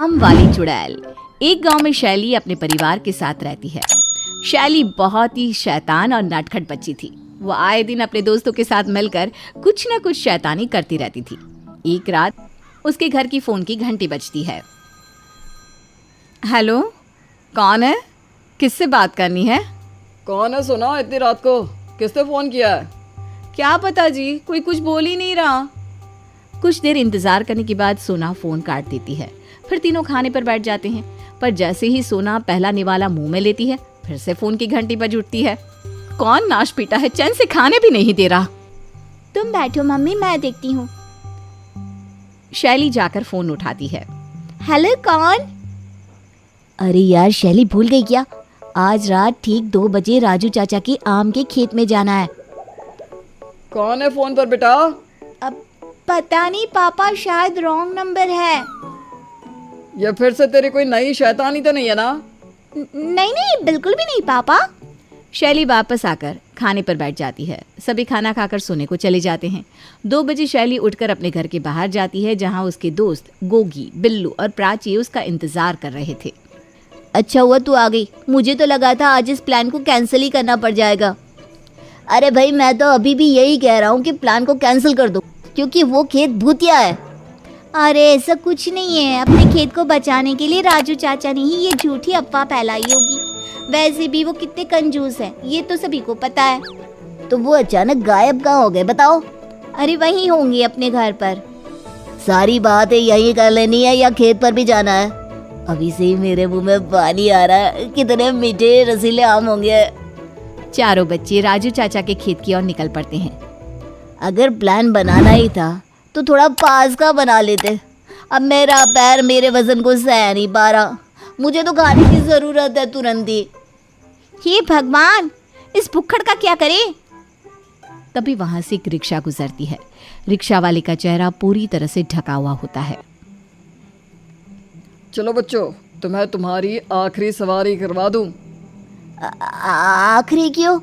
काम वाली चुड़ैल। एक गांव में शैली अपने परिवार के साथ रहती है। शैली बहुत ही शैतान और नटखट बच्ची थी। वो आए दिन अपने दोस्तों के साथ मिलकर कुछ न कुछ शैतानी करती रहती थी। एक रात उसके घर की फोन की घंटी बजती है। हेलो, कौन है? किससे बात करनी है? कौन है सोना, इतनी रात को किसने फ़ोन किया है? क्या पता जी, कोई कुछ बोल ही नहीं रहा। कुछ देर इंतजार करने के बाद सोना फोन काट देती है। फिर तीनों खाने पर बैठ जाते हैं। पर जैसे ही सोना पहला निवाला मुंह में लेती है, फिर से फोन की घंटी बज उठती है। कौन नाश पीटा है, चैन से खाने भी नहीं दे रहा। तुम बैठो मम्मी, मैं देखती हूँ। शैली जाकर फोन उठाती है। हेलो, कौन? अरे यार शैली, भूल गई क्या? आज रात ठीक 2 बजे राजू चाचा के आम के खेत में जाना है। कौन है फ़ोन पर बेटा? अब पता नहीं पापा, शायद रॉन्ग नंबर है। ये फिर से तेरी कोई नई शैतानी तो नहीं है ना? नहीं नहीं, बिल्कुल भी नहीं पापा। शैली वापस आकर खाने पर बैठ जाती है। सभी खाना खाकर सोने को चले जाते हैं। 2 बजे शैली उठकर अपने घर के बाहर जाती है, जहां उसके दोस्त गोगी, बिल्लू और प्राची उसका इंतजार कर रहे थे। अच्छा हुआ तू आ गई, मुझे तो लगा था आज इस प्लान को कैंसिल ही करना पड़ जाएगा। अरे भाई, मैं तो अभी भी यही कह रहा हूँ कि प्लान को कैंसिल कर दो, क्योंकि वो खेत भूतिया है। अरे ऐसा कुछ नहीं है, अपने खेत को बचाने के लिए राजू चाचा ने ही ये झूठी अफवाह फैलाई होगी। वैसे भी वो कितने कंजूस हैं, ये तो सभी को पता है। तो वो अचानक गायब कहाँ हो गए बताओ? अरे वहीं होंगे अपने घर पर। सारी बातें यहीं कर लेनी है या खेत पर भी जाना है? अभी से ही मेरे मुंह में पानी आ रहा है, कितने मीठे रसीले आम होंगे। चारों बच्चे राजू चाचा के खेत की ओर निकल पड़ते हैं। अगर प्लान बनाना ही था तो थोड़ा पास का बना लेते। अब मेरा पैर मेरे वजन को सह नहीं पा रहा, मुझे तो खाने की जरूरत है तुरंत ही। हे भगवान, इस भुक्खड़ का क्या करे? तभी वहां से एक रिक्शा गुजरती है। रिक्शा वाले का चेहरा पूरी तरह से ढका हुआ होता है। चलो बच्चों, तुम्हें तुम्हारी आखिरी सवारी करवा दूं। आखिरी क्यों?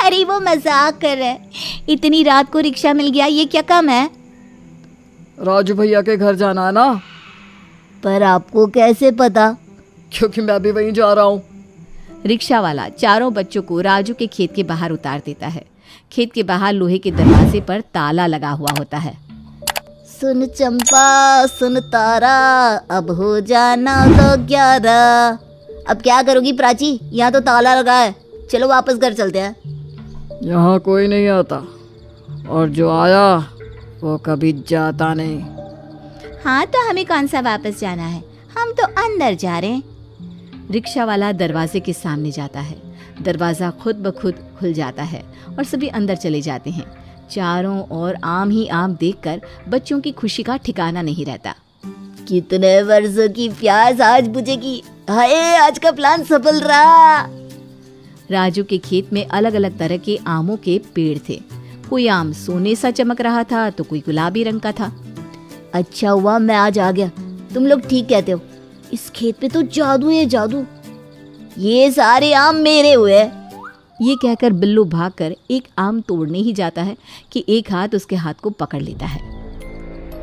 अरे वो मजाक कर रहे हैं। इतनी रात को रिक्शा मिल गया, ये क्या कम है? राजू भैया के घर जाना है ना? पर आपको कैसे पता? क्योंकि मैं भी वहीं जा रहा हूँ। रिक्शा वाला चारों बच्चों को राजू के खेत के बाहर उतार देता है। खेत के बाहर लोहे के दरवाजे पर ताला लगा हुआ होता है। सुन चंपा सुन तारा, अब हो जाना तो 11। अब क्या करोगी प्राची? यहाँ तो ताला लगा है, चलो वापस घर चलते हैं। यहाँ कोई नहीं आता, और जो आया वो कभी जाता नहीं। हाँ तो हमें कौन सा वापस जाना है, हम तो अंदर जा रहे हैं। रिक्शा वाला दरवाजे के सामने जाता है। दरवाज़ा खुद ब खुद खुल जाता है और सभी अंदर चले जाते हैं। चारों ओर आम ही आम देखकर बच्चों की खुशी का ठिकाना नहीं रहता। कितने वर्षों की प्यास आज बुझेगी। हाय, आज का प्लान सफल रहा। राजू के खेत में अलग अलग तरह के आमों के पेड़ थे। कोई आम सोने सा चमक रहा था तो कोई गुलाबी रंग का था। अच्छा हुआ मैं आज आ गया, तुम लोग ठीक कहते हो, इस खेत पे तो जादू है जादू। ये सारे आम मेरे हुए। ये कहकर बिल्लू भागकर एक आम तोड़ने ही जाता है कि एक हाथ उसके हाथ को पकड़ लेता है।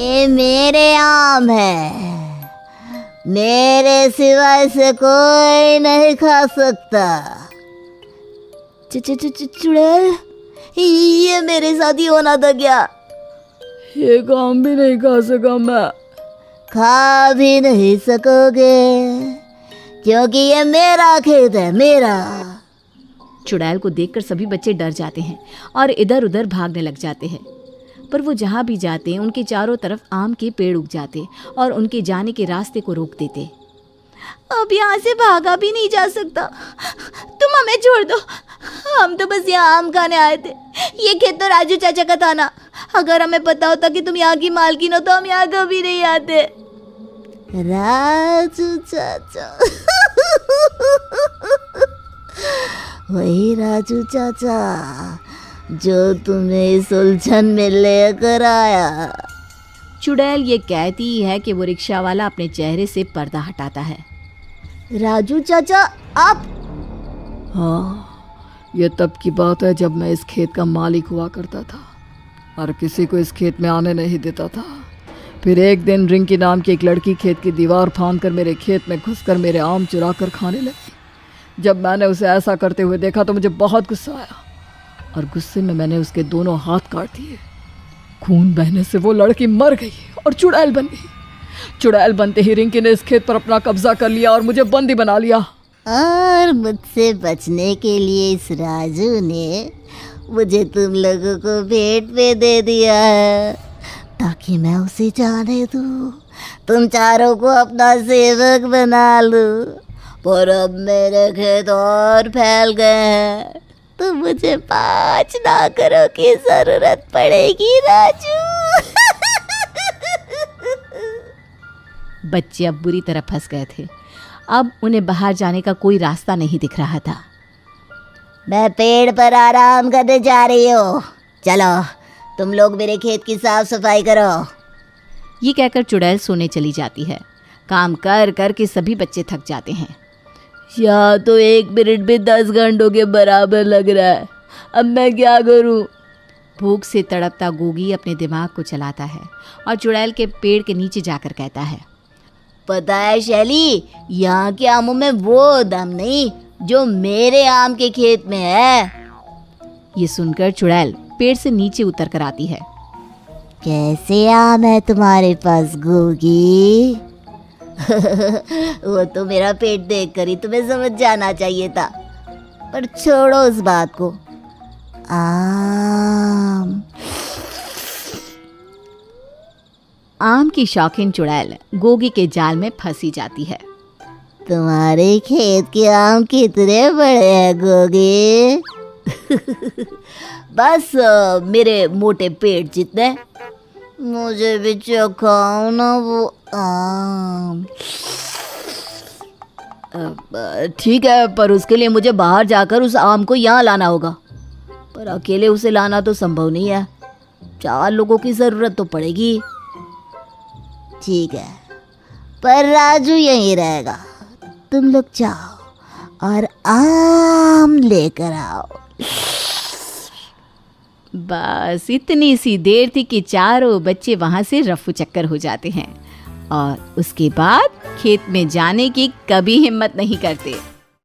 ये मेरे आम है, मेरे सिवा इसे कोई नहीं खा सकता। चुड़ैल, ये मेरे साथ ही होना था क्या? ये काम भी नहीं खा सका मैं। खा भी नहीं सकोगे, क्योंकि ये मेरा खेत है, मेरा। चुड़ैल को देखकर सभी बच्चे डर जाते हैं और इधर उधर भागने लग जाते हैं। पर वो जहाँ भी जाते उनके चारों तरफ आम के पेड़ उग जाते और उनके जाने के रास्ते को रोक देते। अब यहाँ से भागा भी नहीं जा सकता, तुम हमें छोड़ दो, हम तो बस यहाँ आम खाने आए थे। ये खेत तो राजू चाचा का था ना, अगर हमें पता होता कि तुम यहाँ की मालकिन हो तो हम यहाँ कभी नहीं आते। राजू चाचा वही राजू चाचा जो तुम्हें इस उलझन में लेकर आया। चुड़ैल ये कहती है कि वो रिक्शा वाला अपने चेहरे से पर्दा हटाता है। राजू चाचा आप? हाँ, ये तब की बात है जब मैं इस खेत का मालिक हुआ करता था और किसी को इस खेत में आने नहीं देता था। फिर एक दिन रिंकी नाम की एक लड़की खेत की दीवार फांद कर मेरे खेत में घुसकर मेरे आम चुरा कर खाने लगी। जब मैंने उसे ऐसा करते हुए देखा तो मुझे बहुत गुस्सा आया और गुस्से में मैंने उसके दोनों हाथ काट दिए। खून बहने से वो लड़की मर गई और चुड़ैल बन गई। चुड़ैल बनते ही रिंकी ने इस खेत पर अपना कब्जा कर लिया और मुझे बंदी बना लिया। और मुझसे बचने के लिए इस राजू ने मुझे तुम लोगों को भेंट पे दे दिया है ताकि मैं उसे जाने दूँ, तुम चारों को अपना सेवक बना लूँ। पर अब मेरे खेत और फैल गए हैं तो मुझे 5 नौकरों की जरूरत पड़ेगी राजू। बच्चे अब बुरी तरह फंस गए थे। अब उन्हें बाहर जाने का कोई रास्ता नहीं दिख रहा था। मैं पेड़ पर आराम करने जा रही हूँ, चलो तुम लोग मेरे खेत की साफ सफाई करो। ये कहकर चुड़ैल सोने चली जाती है। काम कर कर के सभी बच्चे थक जाते हैं। या तो 1 मिनट में 10 घंटों के बराबर लग रहा है, अब मैं क्या करूं? भूख से तड़पता गोगी अपने दिमाग को चलाता है और चुड़ैल के पेड़ के नीचे जाकर कहता है, पता है शैली, यहाँ के आमों में वो दम नहीं जो मेरे आम के खेत में है। ये सुनकर चुड़ैल पेड़ से नीचे उतर कर आती है। कैसे आम है तुम्हारे पास गोगी? वो तो मेरा पेट देखकर ही तुम्हें समझ जाना चाहिए था, पर छोड़ो उस बात को। आम की शौकीन चुड़ैल गोगी के जाल में फंसी जाती है। तुम्हारे खेत के आम कितने बड़े हैं गोगी? बस मेरे मोटे पेट जितने। मुझे भी चखाओ ना वो आम। ठीक है, पर उसके लिए मुझे बाहर जाकर उस आम को यहाँ लाना होगा, पर अकेले उसे लाना तो संभव नहीं है। 4 लोगों की ज़रूरत तो पड़ेगी। ठीक है, पर राजू यहीं रहेगा, तुम लोग जाओ और आम लेकर आओ। बस इतनी सी देर थी कि चारों बच्चे वहाँ से रफू चक्कर हो जाते हैं और उसके बाद खेत में जाने की कभी हिम्मत नहीं करते।